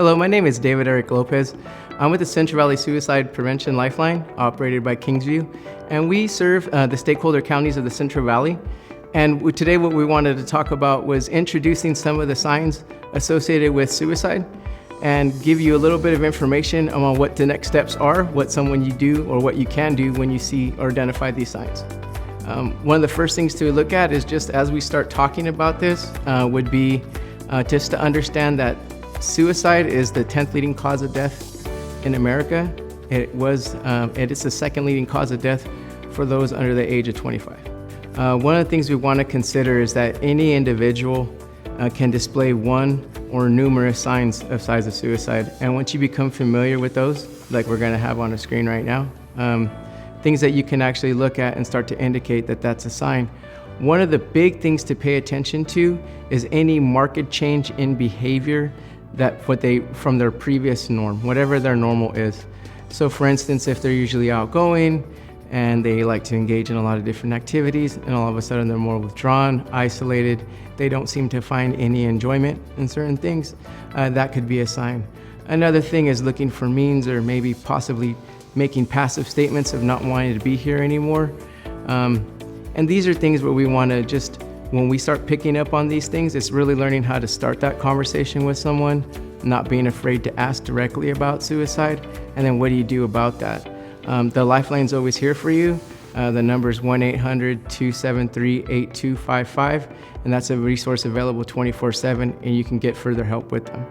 Hello, my name is David Eric Lopez. I'm with the Central Valley Suicide Prevention Lifeline, operated by Kingsview, and we serve the stakeholder counties of the Central Valley. And today what we wanted to talk about was introducing some of the signs associated with suicide and give you a little bit of information on what the next steps are, what someone you do or what you can do when you see or identify these signs. One of the first things to look at is just as we start talking about this would be just to understand that suicide is the 10th leading cause of death in America. It is the second leading cause of death for those under the age of 25. One of the things we want to consider is that any individual can display one or numerous signs of suicide. And once you become familiar with those, like we're going to have on the screen right now, things that you can actually look at and start to indicate that that's a sign. One of the big things to pay attention to is any marked change in behavior from their previous norm, whatever their normal is. So for instance, if they're usually outgoing and they like to engage in a lot of different activities and all of a sudden they're more withdrawn, isolated, they don't seem to find any enjoyment in certain things, that could be a sign. Another thing is looking for means or maybe possibly making passive statements of not wanting to be here anymore. And these are things where we want to just, when we start picking up on these things, it's really learning how to start that conversation with someone, not being afraid to ask directly about suicide, and then what do you do about that? The Lifeline's always here for you. The number is 1-800-273-8255, and that's a resource available 24/7, and you can get further help with them.